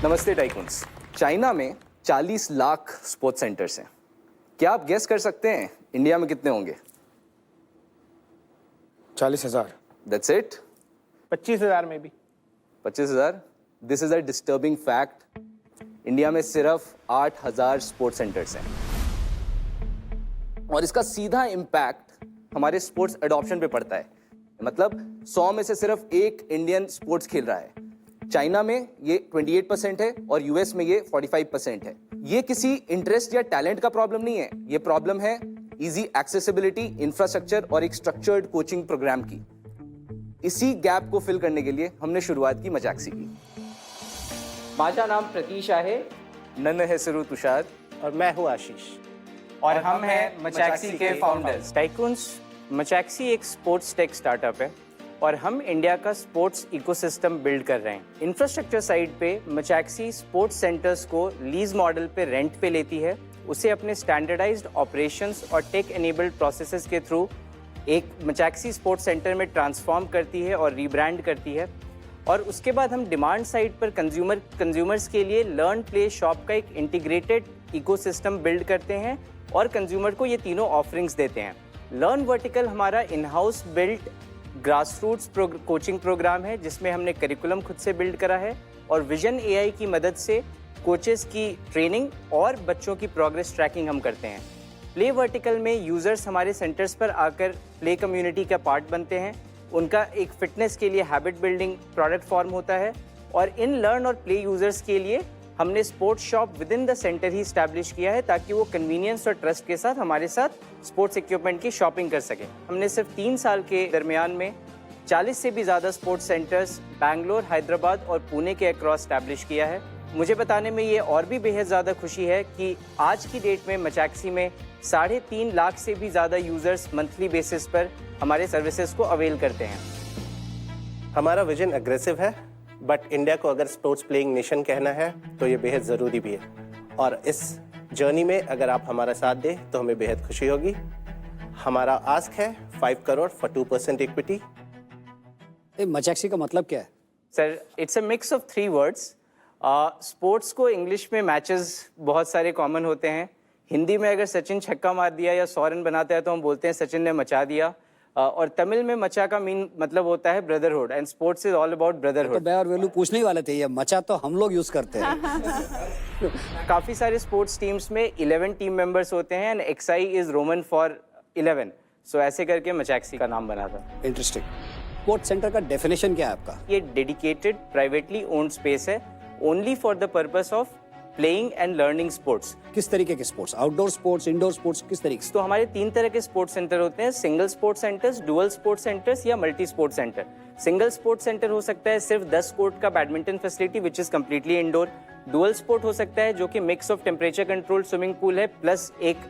नमस्ते tycoons. China में 40 lakh sports centres हैं। क्या आप गेस कर सकते हैं इंडिया में कितने होंगे? 40,000। That's it? 25,000 में भी। 25,000? This is a disturbing fact. India में सिर्फ 8,000 स्पोर्ट्स सेंटर्स हैं और इसका सीधा इम्पैक्ट हमारे स्पोर्ट्स एडॉप्शन पे पड़ता है। मतलब 100 में से सिर्फ एक इंडियन स्पोर्ट्स खेल रहा है। चाइना में ये 28% है और यूएस में ये 45% है। ये किसी इंटरेस्ट या टैलेंट का प्रॉब्लम नहीं है, ये प्रॉब्लम है इजी एक्सेसिबिलिटी, इंफ्रास्ट्रक्चर और एक स्ट्रक्चर्ड कोचिंग प्रोग्राम की। इसी गैप को फिल करने के लिए हमने शुरुआत की मचैक्सी की। माझा नाम प्रतीश आहे नन्न हेसरू तुषार और मैं हूँ आशीष और हम हैं मचैक्सी के फाउंडर्स। टाइकून्स मचैक्सी एक स्पोर्ट्स टेक स्टार्टअप है और हम इंडिया का स्पोर्ट्स इकोसिस्टम बिल्ड कर रहे हैं। इंफ्रास्ट्रक्चर साइड पे मचैक्सी स्पोर्ट्स सेंटर्स को लीज मॉडल पे रेंट पे लेती है, उसे अपने स्टैंडर्डाइज्ड ऑपरेशंस और टेक एनेबल्ड प्रोसेसेस के थ्रू एक मचैक्सी स्पोर्ट्स सेंटर में ट्रांसफॉर्म करती है और रीब्रांड करती है। और उसके बाद हम डिमांड साइड पर कंज्यूमर्स के लिए लर्न प्ले शॉप का एक इंटीग्रेटेड इकोसिस्टम बिल्ड करते हैं और कंज्यूमर को ये तीनों ऑफरिंग्स देते हैं। लर्न वर्टिकल हमारा in house built grassroots coaching programme है जिसमें हमने करिकुलम खुद से बिल्ड करा है और विजन एआई की मदद से कोचेस की ट्रेनिंग और बच्चों की प्रोग्रेस ट्रैकिंग हम करते हैं। प्ले वर्टिकल में यूजर्स हमारे सेंटर्स पर आकर प्ले कम्युनिटी का पार्ट बनते हैं, उनका एक फिटनेस के लिए हैबिट बिल्डिंग प्रोडक्ट फॉर्म होता है और इन लर्न और प्ले यूजर्स के लिए हमने sports shop with in the centre he establish किया है ताकि वो कन्वीनियंस और ट्रस्ट के साथ हमारे साथ स्पोर्ट्स इक्विपमेंट की शॉपिंग कर सकें। हमने सिर्फ 3 साल के दरमियान में 40 से भी ज़्यादा स्पोर्ट्स सेंटर्स बैंगलोर, हैदराबाद और पुणे के अक्रॉस स्टैब्लिश किया है। मुझे बताने में ये और भी बेहद ज़्यादा खुशी है कि आज की डेट में मचैक्सी में 3.5 लाख से भी ज़्यादा यूज़र्स मंथली बेसिस पर हमारे सर्विसेज को अवेल करते हैं। हमारा विजन एग्रेसिव है बट इंडिया को अगर स्पोर्ट्स प्लेइंग नेशन कहना है तो ये बेहद ज़रूरी भी है और इस जर्नी में अगर आप हमारा साथ दें तो हमें बेहद खुशी होगी। हमारा आस्क है 5 करोड़ फॉर 2% इक्विटी। मचैक्सी का मतलब क्या है? Sir, it's a mix of 3 words. Sports को इंग्लिश में मैचेस बहुत सारे कॉमन होते हैं। हिंदी में अगर सचिन छक्का मार दिया या 100 रन बनाता है तो हम बोलते हैं सचिन ने मचा दिया। और तमिल में मचा का मीन मतलब होता है brotherhood and sports is all about brotherhood. तो मैं और वेलू पूछने ही वाले थे, ये मचा तो हम लोग यूज करते हैं। काफी सारे स्पोर्ट्स टीम्स में 11 टीम मेंबर्स होते हैं and XI is Roman for 11, सो ऐसे करके मचैक्सी का नाम बना था। इंटरेस्टिंग। स्पोर्ट्स सेंटर का डेफिनेशन क्या है आपका? ये डेडिकेटेड प्राइवेटली ओन्ड स्पेस है only for the purpose of playing and learning sports. किस तरीके के sports? Outdoor sports, indoor sports, किस तरीके से? तो हमारे 3 तरह के स्पोर्ट्स सेंटर होते हैं, single sports centres, dual sports centres या multi sports centre. Single sports centre हो सकता है सिर्फ 10 कोर्ट का badminton facility which is completely indoor. Dual sport हो सकता है जो कि mix of temperature control swimming pool है प्लस एक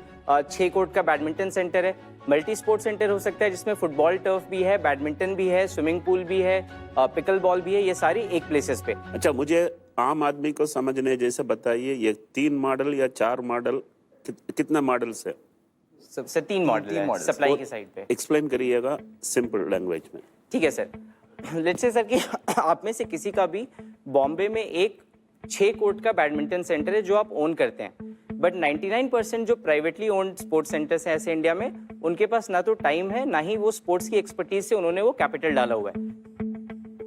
6 कोर्ट का बैडमिंटन सेंटर है। मल्टी स्पोर्ट्स सेंटर हो सकता है जिसमें फुटबॉल टर्फ भी है, बैडमिंटन भी है, स्विमिंग पूल भी है, पिकल बॉल भी है, ये सारी एक प्लेसेस पे। अच्छा, मुझे आम आदमी को समझने जैसे बताइए, ये 3 मॉडल या 4 मॉडल, कितना मॉडल से? सर 3 मॉडल है सप्लाई के साइड पे। एक्सप्लेन करिएगा सिंपल लैंग्वेज में। ठीक है सर। लेट्स से सर कि आप में से किसी का भी बॉम्बे में एक 6 कोर्ट का बैडमिंटन सेंटर है जो आप ओन करते हैं, बट 99% जो प्राइवेटली ओन्ड स्पोर्ट्स सेंटर्स हैं ऐसे इंडिया में, उनके पास ना तो टाइम है ना ही वो स्पोर्ट्स की एक्सपर्टीज से उन्होंने वो कैपिटल डाला हुआ है।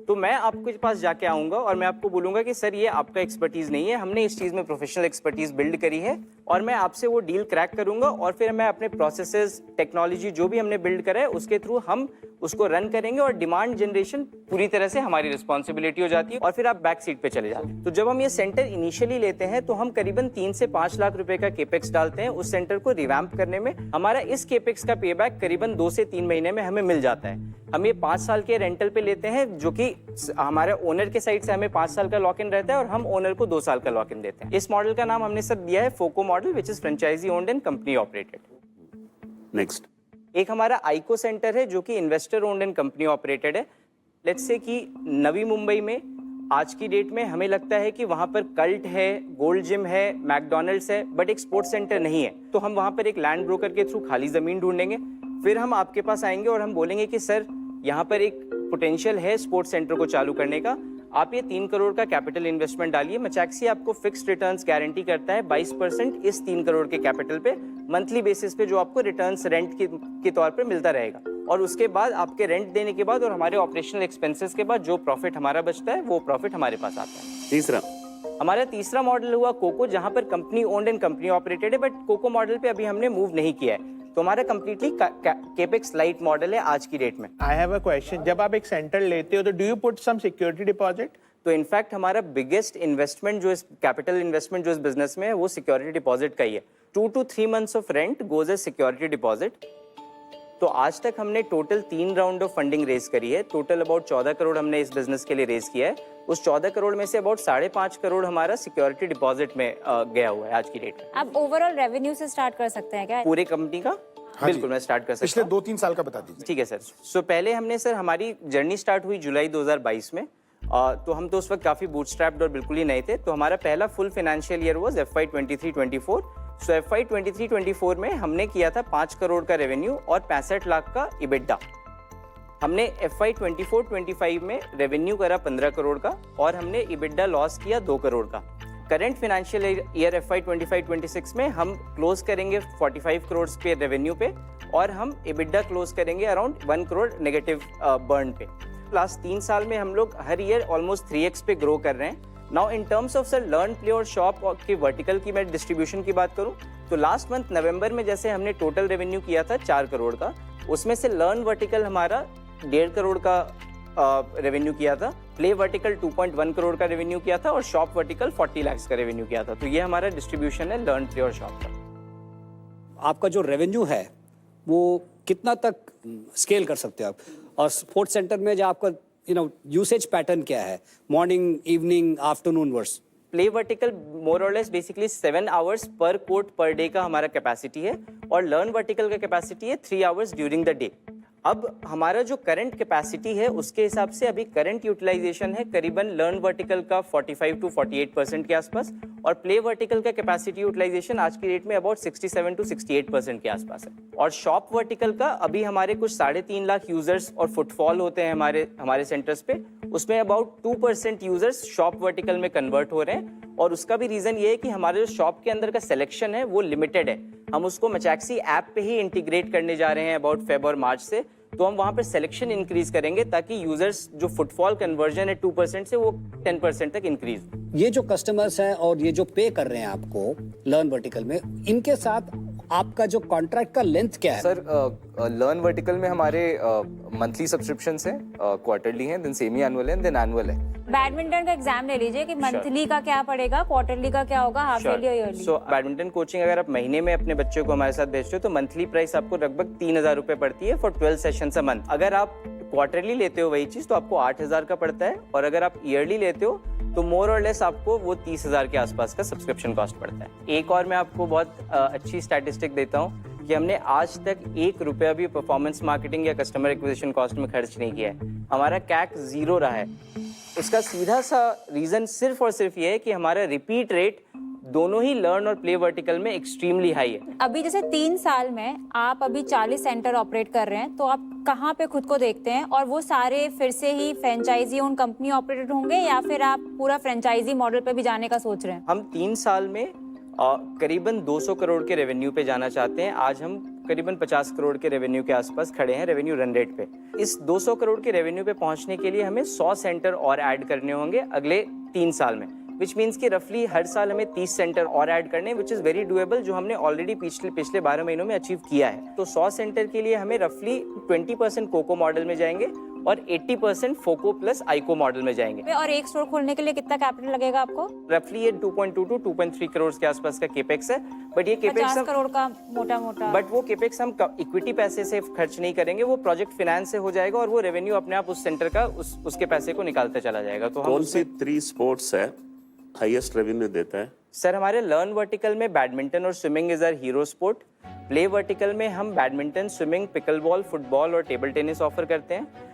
तो मैं आपके पास जाके आऊंगा और मैं आपको बोलूंगा कि सर ये आपका एक्सपर्टीज नहीं है, हमने इस चीज में प्रोफेशनल एक्सपर्टीज बिल्ड करी है और मैं आपसे वो डील क्रैक करूंगा और फिर मैं अपने प्रोसेसेस, टेक्नोलॉजी जो भी हमने बिल्ड करा है उसके थ्रू हम उसको रन करेंगे और डिमांड जनरेशन पूरी तरह से हमारी रिस्पॉन्सिबिलिटी हो जाती है और फिर आप बैक सीट पे चले जाते हैं। तो जब हम ये सेंटर इनिशियली लेते हैं तो हम करीबन 3 से 5 लाख रुपए का केपेक्स डालते हैं उस सेंटर को रिवैम्प करने में। हमारा इस केपेक्स का पेबैक करीबन 2 से 3 महीने में हमें मिल जाता है। हम ये 5 साल के रेंटल पे लेते हैं जो कि हमारे ओनर के साइड से हमें 5 साल का लॉक इन रहता है और हम ओनर को 2 साल का लॉक इन देते हैं। इस मॉडल का नाम हमने सर दिया है FOCO model which is franchisee owned and company operated. Next, एक हमारा आइको सेंटर है जो कि investor owned and company operated है। लेट्स से कि नवी मुंबई में आज की डेट में हमें लगता है कि वहां पर कल्ट है, गोल्ड जिम है, मैकडॉनल्ड्स है, बट एक स्पोर्ट्स सेंटर नहीं है। तो हम वहां पर एक लैंड ब्रोकर के थ्रू खाली जमीन ढूंढेंगे, फिर हम आपके पास आएंगे और हम बोलेंगे कि सर यहाँ पर एक पोटेंशियल है स्पोर्ट्स सेंटर को चालू करने का, आप ये 3 करोड़ का कैपिटल इन्वेस्टमेंट डालिए, मचैक्सी आपको फिक्स्ड रिटर्न्स गारंटी करता है 22% इस 3 करोड़ के कैपिटल पे मंथली बेसिस पे, जो आपको रिटर्न्स रेंट के तौर पे मिलता रहेगा। और उसके बाद आपके रेंट देने के बाद और हमारे ऑपरेशनल एक्सपेंसेस के बाद जो प्रॉफिट हमारा बचता है वो प्रॉफिट हमारे पास आता है। तीसरा हमारा तीसरा मॉडल हुआ कोको, जहां पर company owned and company operated है, बट कोको मॉडल पे अभी हमने मूव नहीं किया है, तो हमारा कंप्लीटली केपेक्स लाइट मॉडल है आज की डेट में। आई हैव अ क्वेश्चन, जब आप एक सेंटर लेते हो तो do you put some security deposit? तो इनफैक्ट हमारा बिगेस्ट इन्वेस्टमेंट जो इस कैपिटल इन्वेस्टमेंट जो इस बिजनेस में है वो सिक्योरिटी डिपॉजिट का ही है। 2 to 3 months of rent goes as security deposit. तो आज तक हमने total 3 round of funding raise करी है, टोटल अबाउट 14 करोड़ हमने इस बिजनेस के लिए रेज किया है। उस 14 करोड़ में से अबाउट 5.5 करोड़ हमारा सिक्योरिटी डिपॉजिट में गया हुआ है आज की डेट में। आप ओवरऑल रेवेन्यू से स्टार्ट कर सकते हैं क्या? पूरे कंपनी का बिल्कुल मैं स्टार्ट कर सकता पिछले हूँ। 2-3 साल का बता दीजिए। ठीक है सर। सो पहले हमने सर हमारी जर्नी स्टार्ट हुई जुलाई 2022 में, तो हम तो उस वक्त काफी बूटस्ट्रैप्ड और बिल्कुल ही नए थे। तो हमारा पहला full financial year was FY 23-24। So FY 23-24 में हमने किया था 5 करोड़ का रेवेन्यू और 65 लाख का इबिड्डा। हमने FY 24-25 में रेवेन्यू करा 15 करोड़ का और हमने इबिड्डा लॉस किया 2 करोड़ का। करंट फाइनेंशियल ईयर FY 25-26 में हम क्लोज करेंगे 45 करोड़ पे रेवेन्यू पे और हम इबिड्डा क्लोज करेंगे अराउंड 1 करोड़ नेगेटिव बर्न पे। लास्ट 3 साल में हम लोग हर ईयर ऑलमोस्ट 3x पे ग्रो कर रहे हैं। Now in terms of sir learn, play और शॉप की वर्टिकल की मैं डिस्ट्रीब्यूशन की बात करूं तो लास्ट मंथ नवंबर में जैसे हमने टोटल रेवेन्यू किया था 4 करोड़ का, उसमें से लर्न वर्टिकल हमारा 1.5 करोड़ का रेवेन्यू किया था, प्ले वर्टिकल 2.1 करोड़ का रेवेन्यू किया था और शॉप वर्टिकल 40 लाख का रेवेन्यू किया था। तो ये हमारा डिस्ट्रीब्यूशन है लर्न, प्ले और शॉप का। आपका जो रेवेन्यू है वो कितना तक स्केल कर सकते हो आप? और स्पोर्ट्स सेंटर में जो आपका यूसेज पैटर्न क्या है, morning, evening, afternoon versus? Play vertical more और लेस बेसिकली 7 आवर्स पर कोर्ट पर डे का हमारा कैपेसिटी है और लर्न वर्टिकल का कैपेसिटी है 3 आवर्स ड्यूरिंग द डे। अब हमारा जो करंट कैपेसिटी है उसके हिसाब से अभी करंट यूटिलाइजेशन है करीबन लर्न वर्टिकल का 45 to 48% के आसपास और प्ले वर्टिकल का कैपेसिटी यूटिलाइजेशन आज की डेट में अबाउट 67 to 68% के आसपास है। और शॉप वर्टिकल का अभी हमारे कुछ 3.5 लाख यूजर्स और फुटफॉल होते हैं हमारे सेंटर्स पे, उसमें अबाउट 2% यूजर्स शॉप वर्टिकल में कन्वर्ट हो रहे हैं। और उसका भी रीजन ये है कि हमारे जो शॉप के अंदर का सिलेक्शन है वो लिमिटेड है। हम उसको मचैक्सी ऐप पे ही इंटीग्रेट करने जा रहे हैं अबाउट फेब और मार्च से, तो हम वहां पर सिलेक्शन इंक्रीज करेंगे ताकि यूजर्स जो फुटफॉल कन्वर्जन है 2% से वो 10% तक इंक्रीज हो। ये जो कस्टमर्स हैं और ये जो पे कर रहे हैं आपको लर्न वर्टिकल में, इनके साथ आपका जो कॉन्ट्रैक्ट का लेंथ क्या है? सर लर्न वर्टिकल में हमारे मंथली सब्सक्रिप्शंस हैं, क्वार्टरली हैं, देन सेमी एनुअल है, देन एनुअल है। बैडमिंटन का एग्जाम ले लीजिए कि मंथली का क्या पड़ेगा, क्वार्टरली का क्या होगा, हाफ ईयरली और ईयरली। सो बैडमिंटन कोचिंग अगर आप महीने में अपने बच्चों को हमारे साथ भेजते हो तो मंथली प्राइस आपको लगभग 3,000 रुपए पड़ती है फॉर 12 सेशंस अ मंथ। अगर आप क्वार्टरली लेते हो वही चीज तो आपको 8,000 का पड़ता है और अगर आप ईयरली लेते हो तो मोर और लेस आपको वो 30,000 के आसपास का सब्सक्रिप्शन कॉस्ट पड़ता है। एक और मैं आपको बहुत अच्छी स्टैटिस्टिक देता हूँ कि हमने आज तक 1 रुपया भी परफॉर्मेंस मार्केटिंग या कस्टमर एक्विजिशन कॉस्ट में खर्च नहीं किया है। हमारा कैक 0 रहा है। इसका सीधा सा रीजन सिर्फ और सिर्फ ये है कि हमारा रिपीट रेट दोनों ही लर्न और प्ले वर्टिकल में एक्सट्रीमली हाई है। अभी जैसे 3 साल में आप अभी 40 सेंटर ऑपरेट कर रहे हैं, तो आप कहाँ पे खुद को देखते हैं? और वो सारे फिर से ही फ्रेंचाइजी ओन कंपनी ऑपरेटेड होंगे या फिर आप पूरा फ्रेंचाइजी मॉडल पे भी जाने का सोच रहे हैं? हम 3 साल में करीबन 200 करोड़ के रेवेन्यू पे जाना चाहते हैं। आज हम करीबन 50 करोड़ के रेवेन्यू के आसपास खड़े हैं रेवेन्यू रन रेट पे। इस 200 करोड़ के रेवेन्यू पे पहुंचने के लिए हमें 100 सेंटर और ऐड करने होंगे अगले 3 साल में, विच मीन्स कि रफली हर साल हमें 30 सेंटर और ऐड करने, विच इज वेरी डूएबल, जो हमने ऑलरेडी पिछले 12 महीनों में अचीव किया है। तो 100 सेंटर के लिए हमें रफली 20% कोको मॉडल में जाएंगे और 80% फोको प्लस आइको मॉडल में जाएंगे। और एक स्टोर खोलने के लिए कितना कैपिटल लगेगा आपको? रफली ये 2.2 to 2.3 करोड़ के आसपास का केपेक्स है। बट ये केपेक्स 50 करोड़ का मोटा बट वो केपेक्स हम इक्विटी पैसे से खर्च नहीं करेंगे, वो प्रोजेक्ट फाइनेंस से हो जाएगा और वो रेवेन्यू अपने आप उस सेंटर का उसके पैसे को निकालता चला जाएगा। तो कौन सी 3 स्पोर्ट्स है हाईएस्ट रेवेन्यू देता है? सर हमारे लर्न वर्टिकल में बैडमिंटन और swimming is our hero sport. Play vertical में हम badminton, swimming, pickleball, football और टेबल टेनिस ऑफर करते हैं।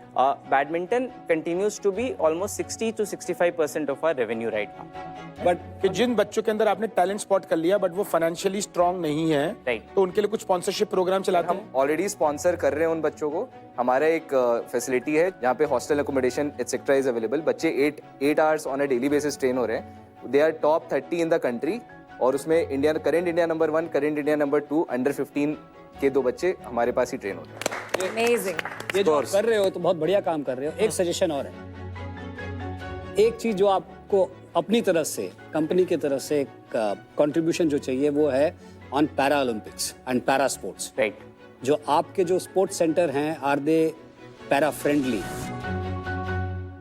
Badminton continues to be almost 60 to 65% of our revenue right now. But कि जिन बच्चों के अंदर आपने टैलेंट स्पॉट कर लिया बट वो फाइनेंशियली स्ट्रांग नहीं है, Right. तो उनके लिए कुछ स्पॉन्सरशिप प्रोग्राम चलाते हैं। हम ऑलरेडी स्पॉन्सर कर रहे हैं उन बच्चों को। हमारा एक फैसिलिटी है जहाँ पे hostel accommodation etcetera is available. बच्चे 8 hours on a daily basis train हो रहे हैं। They are top 30 in the country और उसमें current India number 1, current India number 2, under 15 के 2 बच्चे हमारे पास ही ट्रेन होते हैं। Amazing. ये जो आप कर रहे हो तो बहुत बढ़िया काम कर रहे हो। एक सजेशन और है, एक चीज जो आपको अपनी तरफ से, कंपनी की तरफ से एक कंट्रीब्यूशन जो चाहिए वो है on para Olympics and para sports. Right. जो आपके जो स्पोर्ट्स सेंटर हैं, आर दे पैरा फ्रेंडली?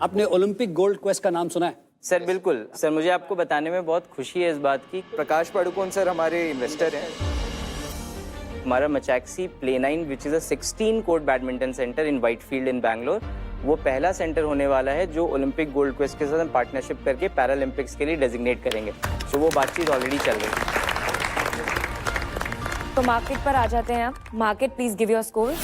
आपने ओलंपिक गोल्ड क्वेस्ट का नाम सुना है? सर बिल्कुल सर, मुझे आपको बताने में बहुत खुशी है इस बात की। प्रकाश पाडुकोन सर हमारे इन्वेस्टर हैं। हमारा मचैक्सी play 9 which is a 16 court badminton centre in Whitefield in Bangalore, वो पहला सेंटर होने वाला है जो ओलंपिक गोल्ड क्वेस्ट के साथ हम पार्टनरशिप करके पैरालंपिक्स के लिए डेजिग्नेट करेंगे। तो वो बातचीत ऑलरेडी चल रही है। तो मार्केट पर आ जाते हैं आप। Market, please give your score.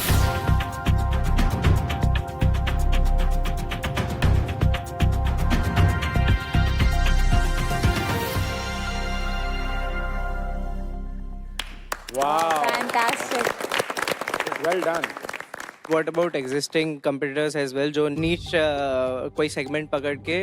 Fantastic. Well done. What about existing competitors as well जो नीच कोई सेगमेंट पकड़ के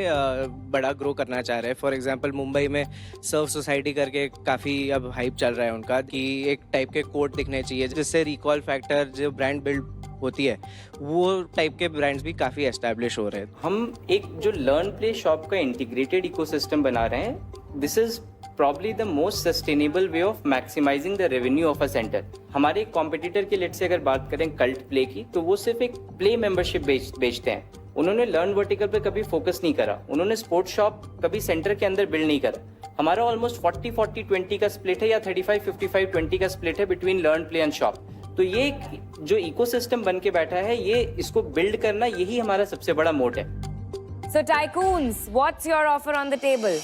बड़ा ग्रो करना चाह रहे हैं? फॉर एग्जांपल मुंबई में सर्व सोसाइटी करके काफ़ी अब हाइप चल रहा है उनका कि एक टाइप के कोड दिखने चाहिए जिससे रिकॉल फैक्टर जो ब्रांड बिल्ड होती है वो टाइप के ब्रांड्स भी काफ़ी एस्टैब्लिश हो रहे हैं। हम एक जो लर्न प्ले शॉप का इंटीग्रेटेड इकोसिस्टम बना रहे हैं। This is probably the most sustainable way of maximizing the revenue of a center. हमारे कॉम्पिटिटर के लेट से अगर बात करें कल्ट प्ले की, तो वो सिर्फ एक प्ले मेंबरशिप बेचते हैं। उन्होंने लर्न वर्टिकल पे कभी फोकस नहीं करा, उन्होंने स्पोर्ट्स शॉप कभी सेंटर के अंदर बिल्ड नहीं करा। हमारा ऑलमोस्ट 40-40-20 का स्प्लिट है या 35-55-20 का स्प्लिट है between learn play and shop. तो ये जो इकोसिस्टम बन के बैठा है, ये इसको बिल्ड करना, यही हमारा सबसे बड़ा मोट है। So Tycoons, what's your offer on the table?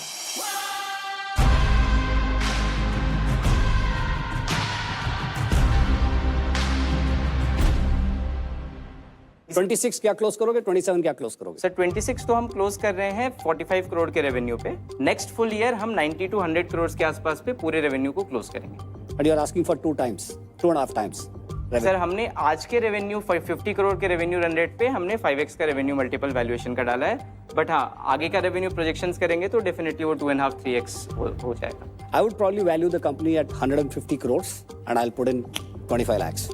26 क्या क्लोज करोगे? 27 क्या क्लोज करोगे? सर 26 तो हम क्लोज कर रहे हैं 45 करोड़ के रेवेन्यू पे। नेक्स्ट फुल ईयर हम 90 to 100 करोड़ के आसपास पे पूरे रेवेन्यू को क्लोज करेंगे। But you are asking for 2.5 times. Sir हमने आज के रेवेन्यू 50 करोड़ के रेवेन्यू रन रेट पे हमने 5x का रेवेन्यू मल्टीपल वैल्यूएशन का डाला है। बट हाँ, आगे का रेवेन्यू प्रोजेक्शंस करेंगे तो डेफिनेटली वो 2.5-3x हो जाएगा। I would probably value the company at 150 crores and I'll put in 25 lakhs.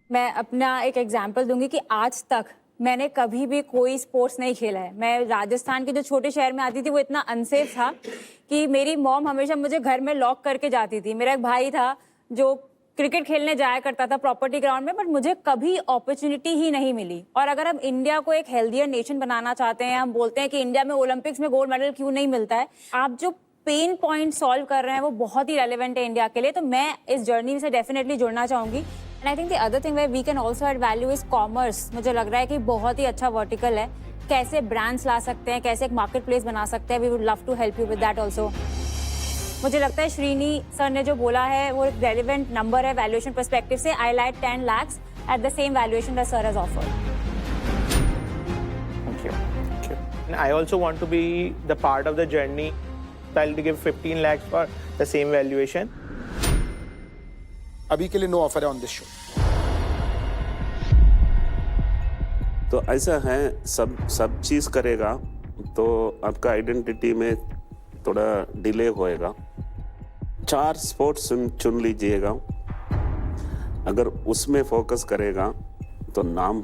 मैं अपना एक एग्जाम्पल दूंगी कि आज तक मैंने कभी भी कोई स्पोर्ट्स नहीं खेला है। मैं राजस्थान के जो छोटे शहर में आती थी वो इतना अनसेफ था कि मेरी मॉम हमेशा मुझे घर में लॉक करके जाती थी। मेरा एक भाई था जो क्रिकेट खेलने जाया करता था प्रॉपर्टी ग्राउंड में, बट मुझे कभी अपॉर्चुनिटी ही नहीं मिली। और अगर हम इंडिया को एक हेल्दियर नेशन बनाना चाहते हैं, हम बोलते हैं कि इंडिया में ओलंपिक्स में गोल्ड मेडल क्यों नहीं मिलता है, आप जो पेन पॉइंट सॉल्व कर रहे हैं वो बहुत ही रेलेवेंट है इंडिया के लिए। तो मैं इस जर्नी से डेफिनेटली जुड़ना चाहूंगी। And I think the other thing where we can also add value is commerce. मुझे लग रहा है कि बहुत ही अच्छा वर्टिकल है। कैसे ब्रांड्स ला सकते हैं, कैसे एक मार्केट प्लेस बना सकते हैं, we would love to help you with that also. मुझे लगता है श्रीनी सर ने जो बोला है वो एक रेलिवेंट नंबर है वैल्यूएशन पर्सपेक्टिव से। I like 10 lakhs at the same valuation that sir has offered. Thank you. And I also want to be the part of the journey. I'll give 15 lakhs for the same valuation. अभी के लिए no offer है on this show. तो ऐसा है, सब चीज़ करेगा तो आपका आइडेंटिटी में थोड़ा डिले होएगा। 4 स्पोर्ट्स चुन लीजिएगा, अगर उसमें फोकस करेगा तो नाम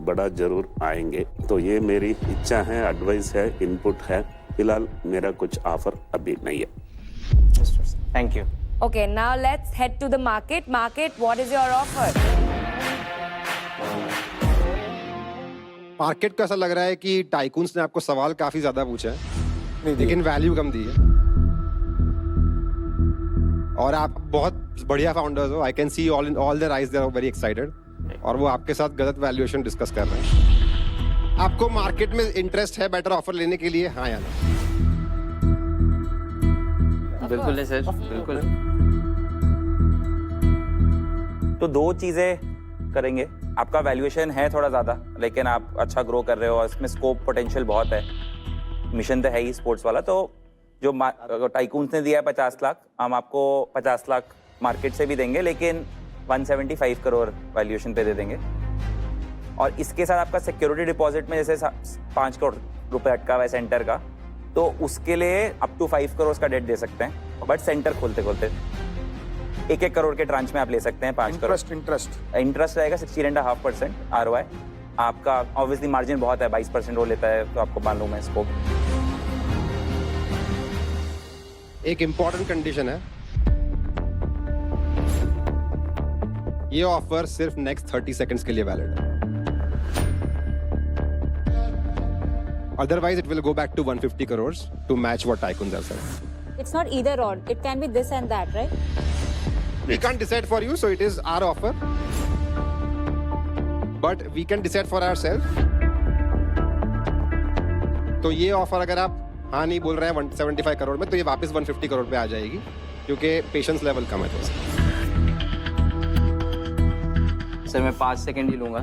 बड़ा जरूर आएंगे। तो ये मेरी इच्छा है, एडवाइस है, इनपुट है। फिलहाल मेरा कुछ ऑफर अभी नहीं है। Thank you. Okay, now let's head to the market. Market, what is your offer? Market को ऐसा लग रहा है कि टाइकून्स ने आपको सवाल काफी ज्यादा पूछा है लेकिन वैल्यू कम दी है, और आप बहुत बढ़िया फाउंडर्स हो। I can see all their eyes, they are very excited, और वो आपके साथ गलत वैल्यूएशन डिस्कस कर रहे हैं। आपको मार्केट में इंटरेस्ट है बेटर ऑफर लेने के लिए, हाँ या ना? बिल्कुल है सर, बिल्कुल। तो दो चीज़ें करेंगे। आपका वैल्यूएशन है थोड़ा ज़्यादा, लेकिन आप अच्छा ग्रो कर रहे हो और इसमें स्कोप पोटेंशियल बहुत है। मिशन तो है ही स्पोर्ट्स वाला। तो जो टाइकून्स ने दिया है 50 लाख, हम आपको 50 लाख मार्केट से भी देंगे, लेकिन 175 करोड़ वैल्यूएशन पे दे देंगे। और इसके साथ आपका सिक्योरिटी डिपॉजिट में जैसे 5 करोड़ रुपए अटका हुआ है सेंटर का, तो उसके लिए अप टू 5 करोड़ का डेट दे सकते हैं। बट सेंटर खोलते खोलते 1-1 करोड़ के ट्रांच में आप ले सकते हैं 5 करोड़। इंटरेस्ट रहेगा 16.5% ROI। आपका ऑब्वियसली मार्जिन बहुत है, 22% वो लेता है, तो आपको मालूम है स्कोप। एक इंपॉर्टेंट कंडीशन है, ये ऑफर सिर्फ नेक्स्ट 30 सेकंड्स के लिए वैलिड है। Otherwise, it will go back to 150 crores to match what Tycoons have said. It's not either or. It can be this and that, right? We can't decide for you, so it is our offer. But we can decide for ourselves. तो ये offer अगर आप हाँ नहीं बोल रहे हैं 175 करोड़ में, तो ये वापस 150 करोड़ पे आ जाएगी, क्योंकि पेशेंस लेवल कम है थोड़ा सा। सर मैं 5 सेकंड ही लूँगा।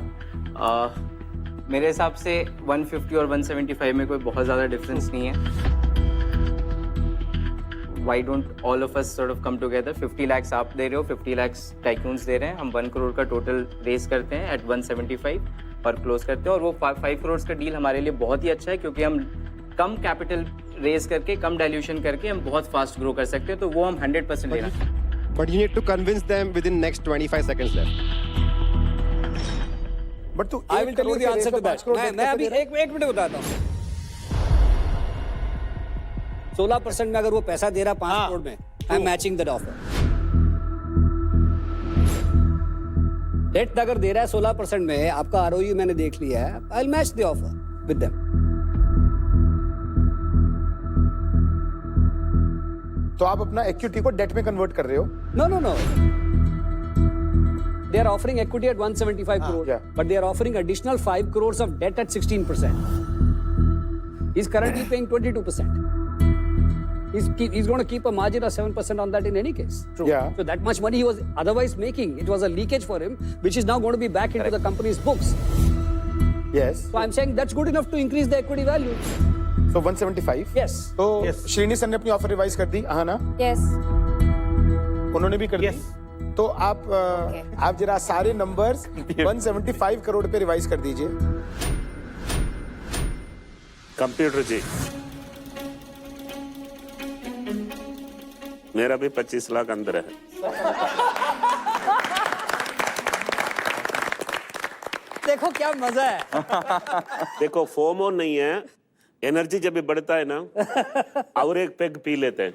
मेरे हिसाब से 150 और 175 में कोई बहुत ज़्यादा डिफरेंस नहीं है। Why don't all of us sort of come together? 50 lakhs आप दे रहे हो, 50 lakhs टाइकून्स दे रहे हैं, हम 1 करोड़ का टोटल रेस करते हैं एट 175 और क्लोज करते हैं। और वो 5 करोड़ का डील हमारे लिए बहुत ही अच्छा है, क्योंकि हम कम कैपिटल रेस करके, कम डाइल्यूशन करके हम बहुत फास्ट ग्रो कर सकते हैं। तो वो हम 100% लेना है। But you need to convince them within next 25 seconds left. But तू I will tell you the answer to that. मैं अभी एक मिनट बताता हूँ। 16% में अगर वो पैसा दे रहा 5 करोड़ में, I am matching that offer. Debt अगर दे रहा है 16% में, आपका ROE मैंने देख लिया है, I will match the offer with them. तो आप अपना इक्विटी को डेट में कन्वर्ट कर रहे हो? No. They are offering equity at 175 crore, but they are offering additional 5 crores of debt at 16%. He's currently paying 22%. He's going to keep a margin of 7% on that in any case. True. Yeah. So that much money he was otherwise making, it was a leakage for him, which is now going to be back into the company's books. Yes. So I'm saying that's good enough to increase the equity value. So 175? Yes. तो Srini sir ने अपनी offer revise कर दी, हाँ ना? Yes. उन्होंने भी कर दी। तो आप जरा सारे नंबर्स 175 करोड़ पे रिवाइज कर दीजिए। कंप्यूटर जी, मेरा भी 25 लाख अंदर है। देखो क्या मजा है। देखो फोमो नहीं है, एनर्जी जब भी बढ़ता है ना, और एक पेग पी लेते हैं।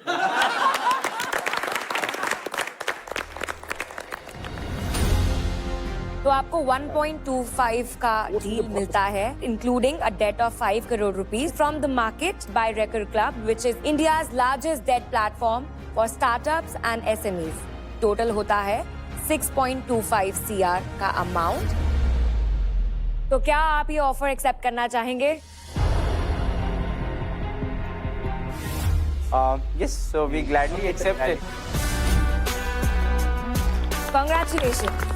तो आपको 1.25 का डील मिलता है, including a debt of 5 crore rupees from the market by Recur club, which is India's largest debt platform for startups and SMEs। Total होता है 6.25 CR का अमाउंट। तो क्या आप ये ऑफर एक्सेप्ट करना चाहेंगे? Yes, so we gladly accept it. Congratulations.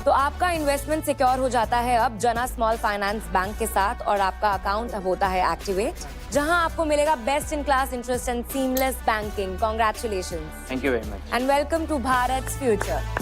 तो आपका इन्वेस्टमेंट सिक्योर हो जाता है अब जना स्मॉल फाइनेंस बैंक के साथ, और आपका अकाउंट अब होता है एक्टिवेट, जहां आपको मिलेगा best in class interest and seamless banking. Congratulations. Thank you very much. And welcome to Bharat future.